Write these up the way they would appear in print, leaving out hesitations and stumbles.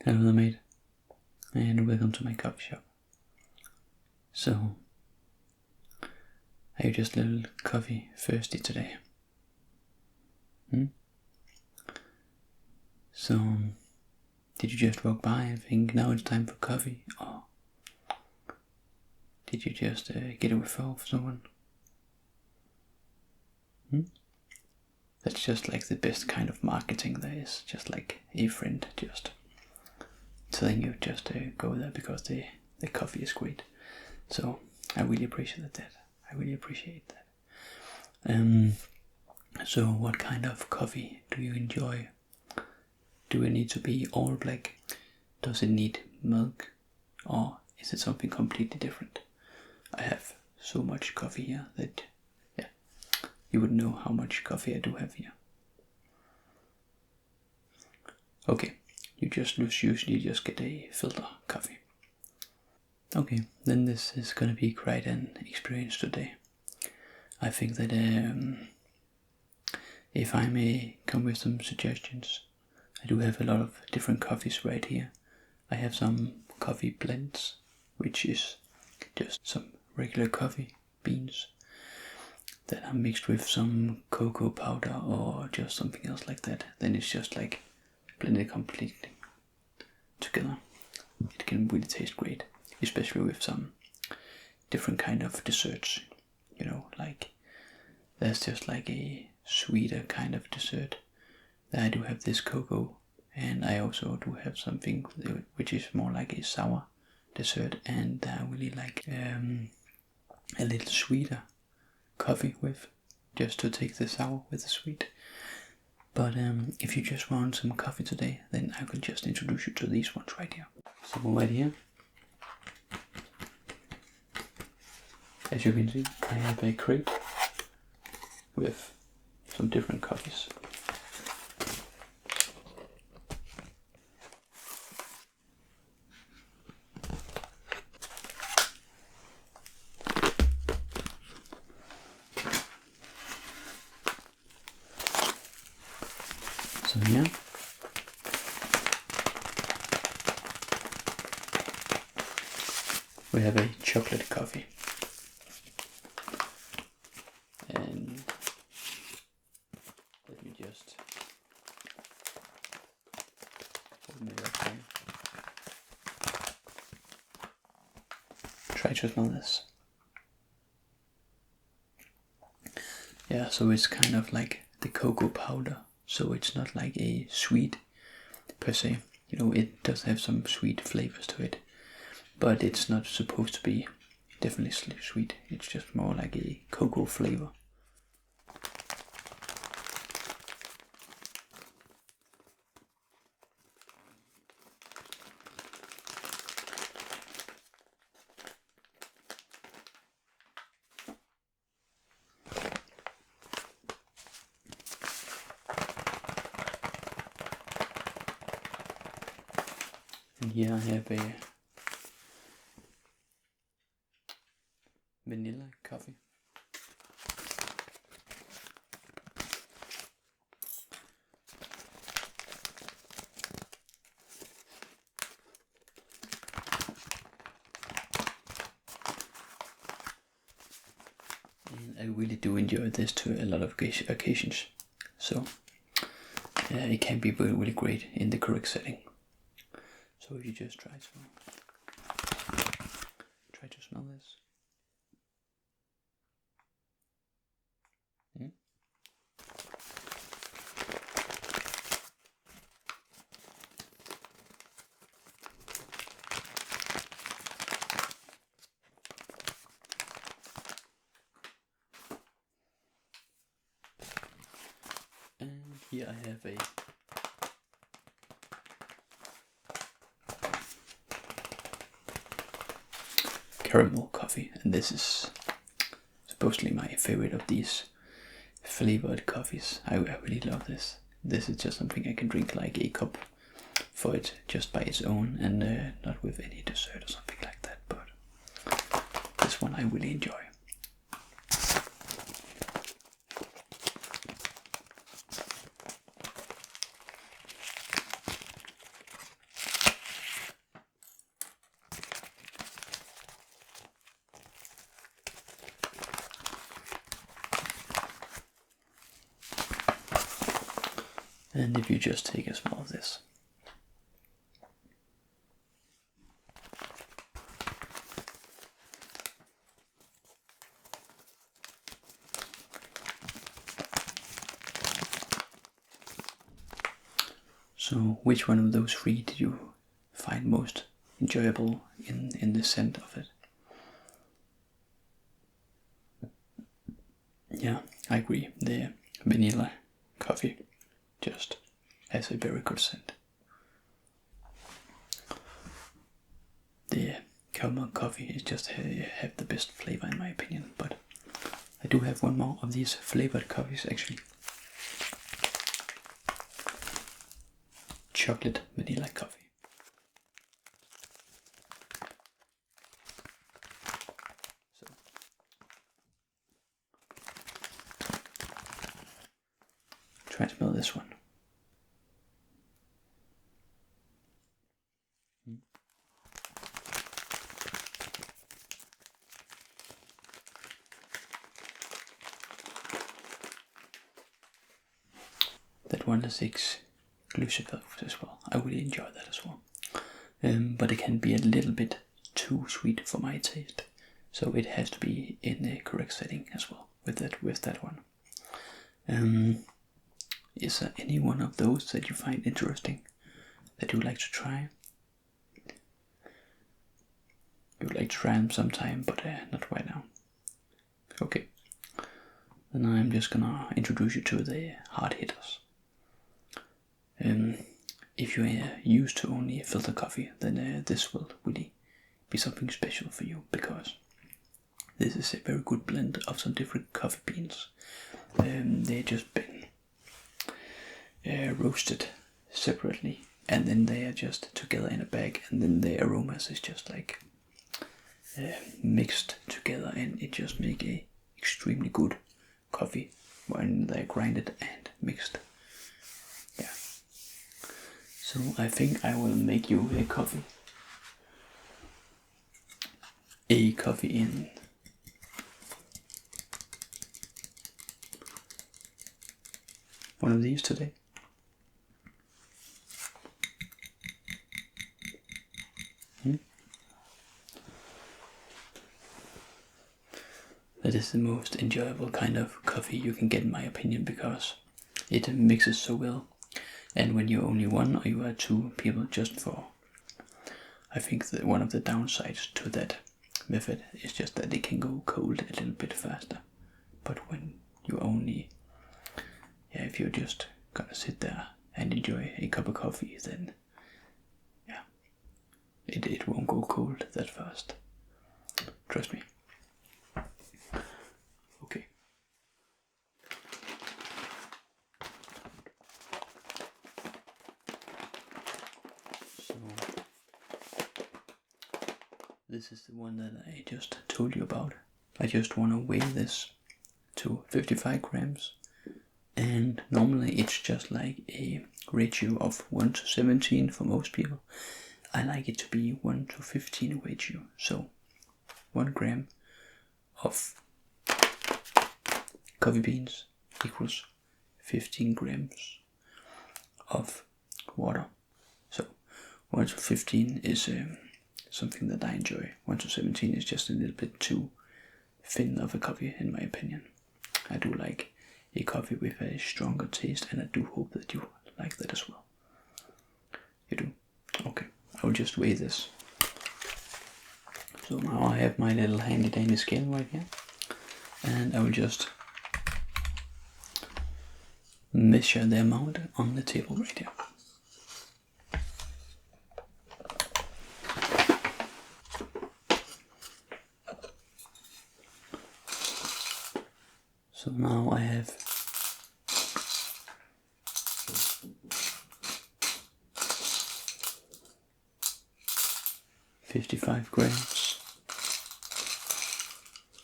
Hello mate, and welcome to my coffee shop. So, are you just a little coffee thirsty today? So, did you just walk by and think now it's time for coffee? Or did you just get a referral for someone? That's just like the best kind of marketing there is. Just like a friend just telling you just to go there because the coffee is great. So I really appreciate that. So what kind of coffee do you enjoy? Do it need to be all black? Does it need milk? Or is it something completely different? I have so much coffee here that you would know how much coffee I do have here. Okay, you usually just get a filter coffee. Okay, then this is gonna be quite an experience today. I think that if I may come with some suggestions, I do have a lot of different coffees right here. I have some coffee blends, which is just some regular coffee beans that are mixed with some cocoa powder or just something else like that. Then it's just like blended completely together. It can really taste great, especially with some different kind of desserts. You know, like there's just like a sweeter kind of dessert. Then I do have this cocoa, and I also do have something which is more like a sour dessert, and I really like a little sweeter coffee with, just to take the sour with the sweet. But if you just want some coffee today, then I will just introduce you to these ones right here. So right here, as you can see, I have a crate with some different coffees. So here we have a chocolate coffee, and let me just open it up here. Try to smell this. Yeah, so it's kind of like the cocoa powder. So it's not like a sweet per se, you know, it does have some sweet flavors to it, but it's not supposed to be definitely sweet, it's just more like a cocoa flavor. And here I have a vanilla coffee. And I really do enjoy this to a lot of occasions. So it can be really great in the correct setting. So if you just try to smell this. And here I have a caramel coffee, and this is supposedly my favorite of these flavored coffees. I really love this. This is just something I can drink like a cup for it just by its own, and not with any dessert or something like that, but this one I really enjoy. And if you just take a smell of this. So which one of those three did you find most enjoyable in the scent of it? Yeah, I agree. The vanilla coffee just has a very good scent. The caramel coffee is just have the best flavor in my opinion, but I do have one more of these flavored coffees actually. Chocolate vanilla coffee. So try and smell this one. That one is exclusive as well. I really enjoy that as well. But it can be a little bit too sweet for my taste, so it has to be in the correct setting as well with that one. Is there any one of those that you find interesting that you would like to try? You would like to try them sometime, but not right now. Okay. Then I'm just gonna introduce you to the hard hitters. If you're used to only filter coffee, then this will really be something special for you, because this is a very good blend of some different coffee beans. They've just been roasted separately, and then they are just together in a bag, and then the aromas is just like mixed together, and it just make a extremely good coffee when they're grinded and mixed. Yeah. So I think I will make you a coffee. A coffee in one of these today. That is the most enjoyable kind of coffee you can get in my opinion, because it mixes so well. And when you're only one or you are two people, just for, I think that one of the downsides to that method is just that it can go cold a little bit faster. But when you're only, if you're just gonna sit there and enjoy a cup of coffee, then it won't go cold that fast. Trust me. Okay. So this is the one that I just told you about. I just want to weigh this to 55 grams, and normally it's just like a ratio of 1 to 17 for most people. I like it to be 1 to 15 ratio, so 1 gram of coffee beans equals 15 grams of water. So 1 to 15 is something that I enjoy. 1 to 17 is just a little bit too thin of a coffee in my opinion. I do like a coffee with a stronger taste, and I do hope that you like that as well. You do? Okay, I will just weigh this. So now I have my little handy dandy scale right here, and I will just measure the amount on the table right here. So now I have 55 grams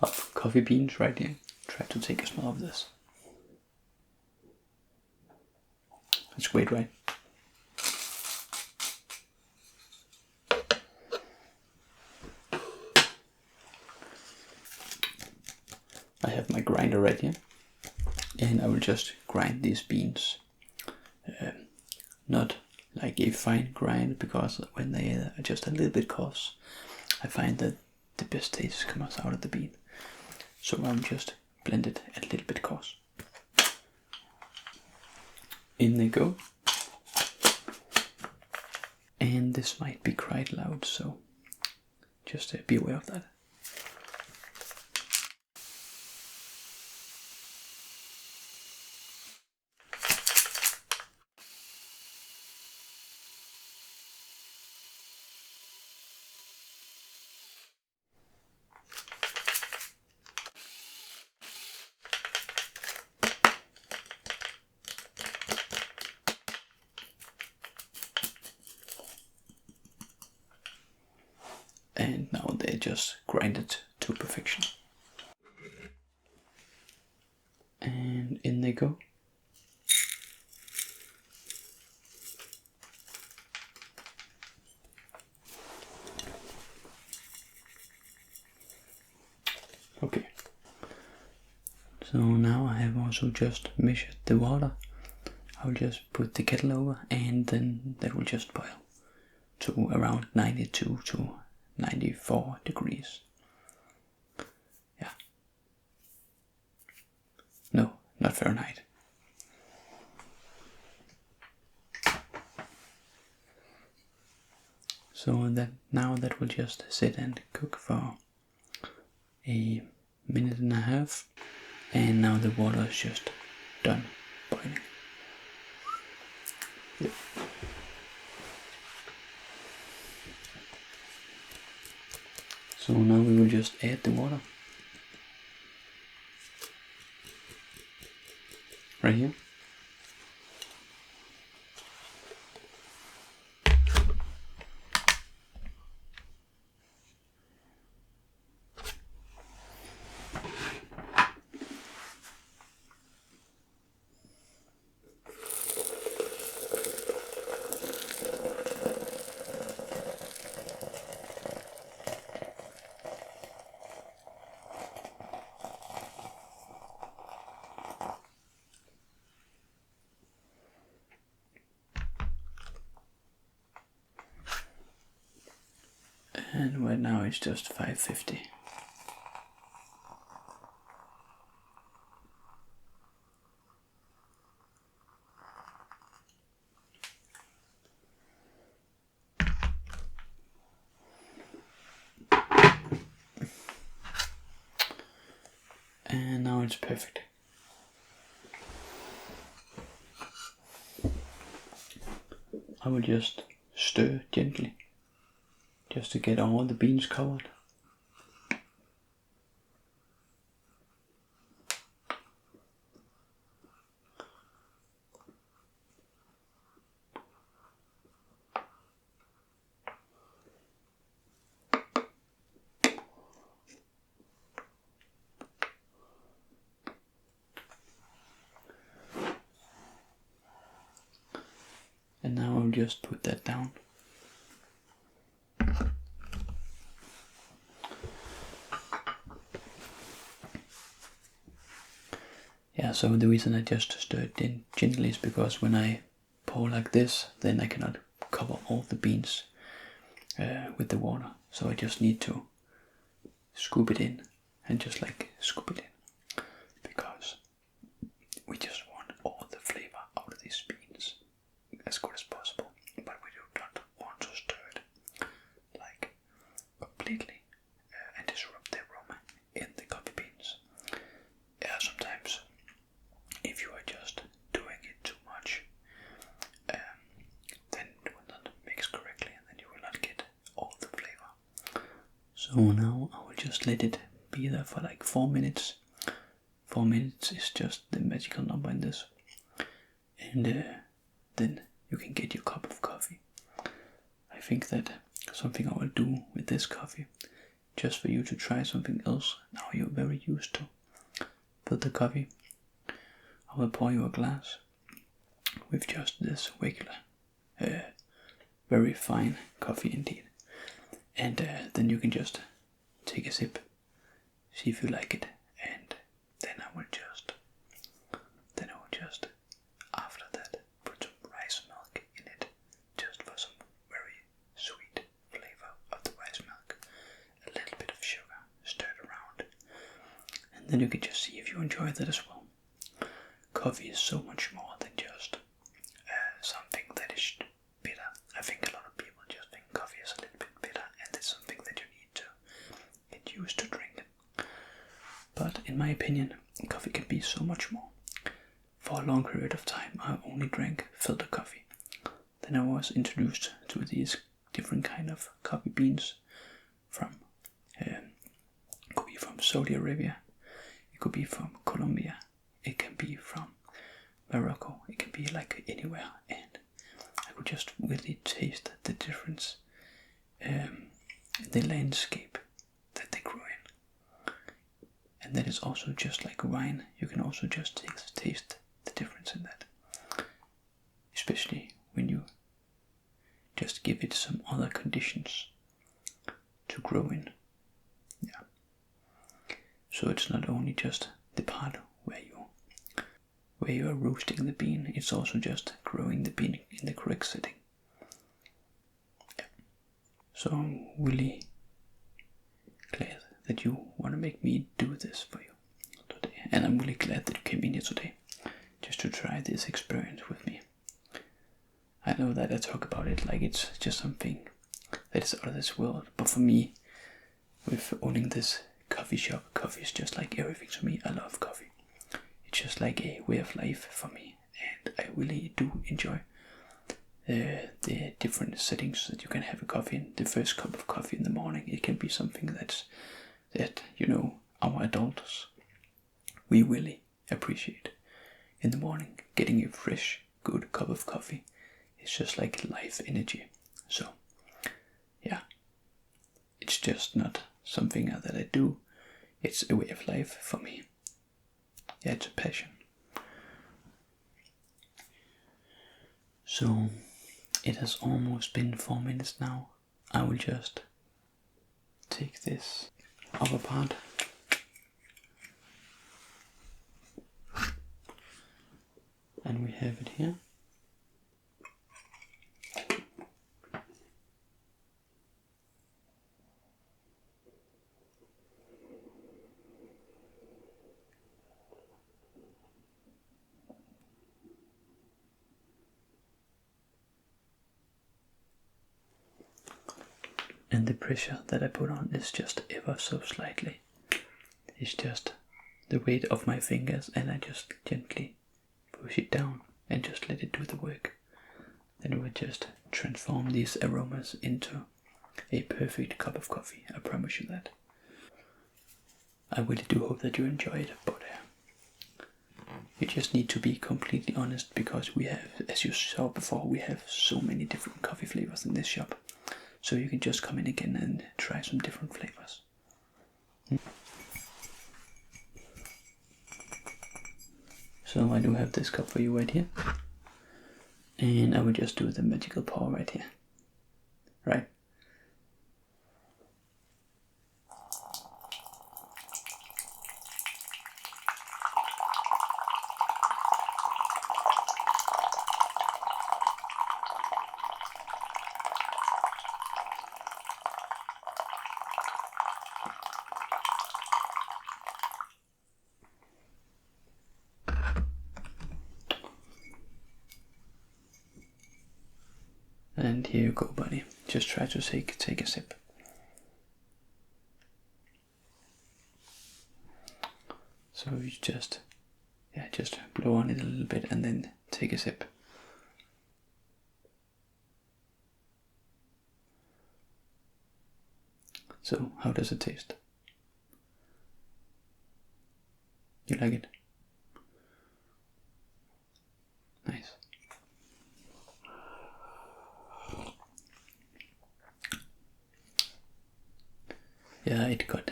of coffee beans right here. Try to take a smell of this. It's great, right? I have my grinder right here, and I will just grind these beans not like a fine grind, because when they are just a little bit coarse, I find that the best taste comes out of the bean. So I'll just blend it a little bit coarse. In they go. And this might be quite loud, so just be aware of that. And now they just grind it to perfection. And in they go. Okay. So now I have also just measured the water. I'll just put the kettle over, and then that will just boil to around 92 to 94 degrees. Yeah. No, not Fahrenheit. So that now that will just sit and cook for a minute and a half, and now the water is just done boiling. Yep. So now we will just add the water. Right here. And right now it's just 550. And now it's perfect. I will just stir gently, just to get all the beans covered. And now I'll just put that down. Yeah, so the reason I just stir it in gently is because when I pour like this, then I cannot cover all the beans with the water. So I just need to scoop it in and just like scoop it in, because we just want all the flavor out of these beans as good as possible, but we do not want to stir it like completely and disrupt the aroma in the coffee beans. Yeah, sometimes if you are just doing it too much, then it will not mix correctly, and then you will not get all the flavor. So now I will just let it be there for like 4 minutes. 4 minutes is just the magical number in this, and then you can get your cup of coffee. I think that something I will do with this coffee, just for you to try something else now you're very used to. Put the coffee, I will pour you a glass with just this regular, very fine coffee indeed, and then you can just take a sip, see if you like it, and then I will just after that put some rice milk in And then you can just see if you enjoy that as well. Coffee is so much more than just something that is bitter. I think a lot of people just think coffee is a little bit bitter, and it's something that you need to get used to drinking. But in my opinion, coffee can be so much more. For a long period of time, I only drank filter coffee. Then I was introduced to these different kind of coffee beans from, could be from Saudi Arabia, it could be from Colombia, it can be from Morocco, it can be like anywhere, and I could just really taste the difference in the landscape that they grow in. And that is also just like wine, you can also just taste the difference in that. Especially when you just give it some other conditions to grow in. Yeah. So it's not only just the part where you are roasting the bean, it's also just growing the bean in the correct setting. Yeah. So I'm really glad that you want to make me do this for you today, and I'm really glad that you came in here today just to try this experience with me. I know that I talk about it like it's just something that is out of this world, but for me, with owning this coffee shop, coffee is just like everything to me. I love coffee. It's just like a way of life for me, and I really do enjoy the different settings that you can have a coffee in. The first cup of coffee in the morning, it can be something that our adults, we really appreciate. In the morning, getting a fresh, good cup of coffee, it's just like life energy. So, yeah, it's just not something that I do, it's a way of life for me. Yeah, it's a passion. So, it has almost been 4 minutes now. I will just take this upper part and we have it here. And the pressure that I put on is just ever so slightly. It's just the weight of my fingers, and I just gently push it down and just let it do the work. Then it will just transform these aromas into a perfect cup of coffee. I promise you that. I really do hope that you enjoy it, but you just need to be completely honest, because we have, as you saw before, we have so many different coffee flavors in this shop. So you can just come in again and try some different flavors. So I do have this cup for you right here. And I will just do the magical pour right here. Right? And here you go, buddy. Just try to take a sip. So you just blow on it a little bit and then take a sip. So how does it taste? You like it? Nice. Yeah, it got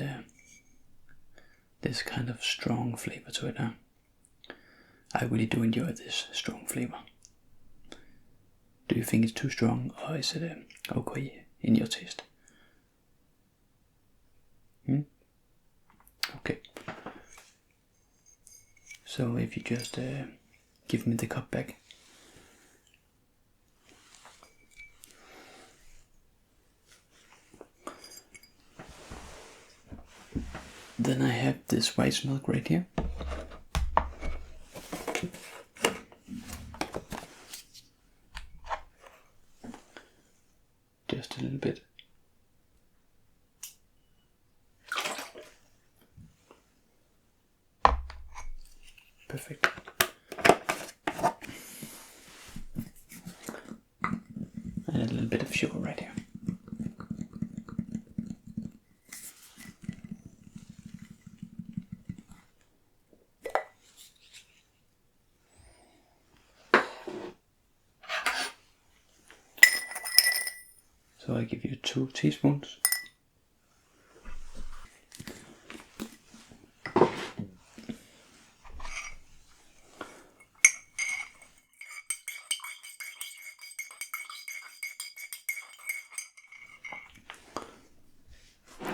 this kind of strong flavor to it. I really do enjoy this strong flavor. Do you think it's too strong, or is it okay in your taste? Okay. So if you just give me the cup back. Then I have this rice milk right here. Just a little bit. Perfect. And a little bit of sugar right here. So I give you 2 teaspoons.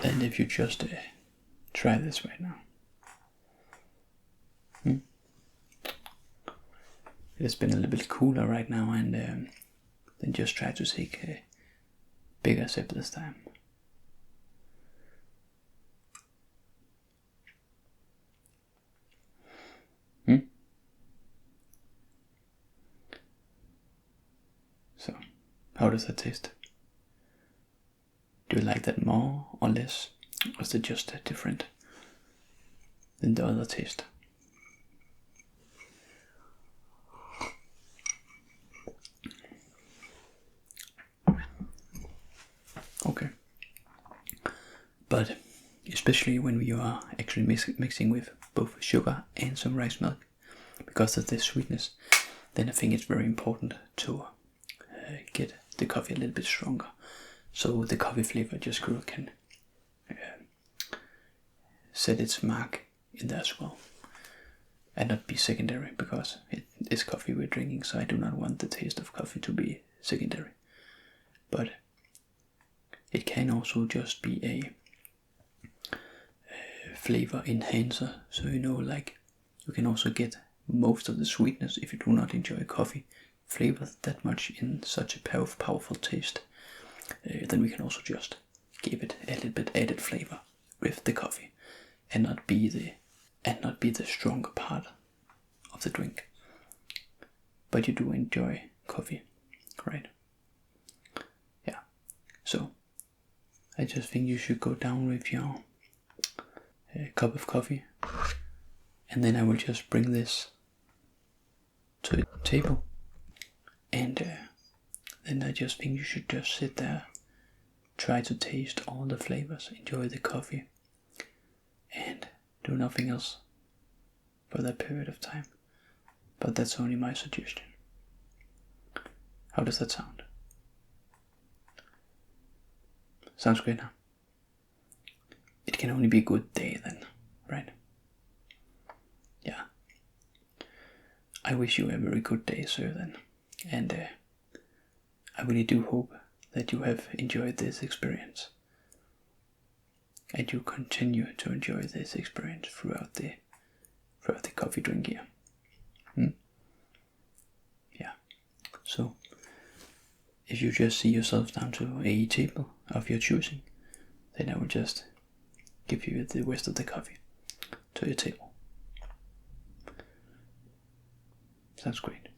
And if you just try this right now. It's been a little bit cooler right now, and then just try to take a bigger sip this time. So, how does that taste? Do you like that more or less? Or is it just different than the other taste? Okay. But especially when we are actually mixing with both sugar and some rice milk, because of the sweetness, then I think it's very important to get the coffee a little bit stronger, so the coffee flavor just can set its mark in there as well, and not be secondary, because it is coffee we're drinking, so I do not want the taste of coffee to be secondary. But it can also just be a flavor enhancer, so like you can also get most of the sweetness if you do not enjoy coffee flavor that much in such a powerful taste. Then we can also just give it a little bit added flavor with the coffee, and not be the stronger part of the drink. But you do enjoy coffee, right? Yeah. So I just think you should go down with your cup of coffee, and then I will just bring this to the table, and then I just think you should just sit there, try to taste all the flavors, enjoy the coffee, and do nothing else for that period of time. But that's only my suggestion. How does that sound? Sounds great, huh? It can only be a good day then, right? Yeah. I wish you a very good day, sir, then. And I really do hope that you have enjoyed this experience, and you continue to enjoy this experience throughout the coffee drink here. Yeah. So, if you just see yourself down to a table of your choosing, then I will just give you the rest of the coffee to your table. Sounds great.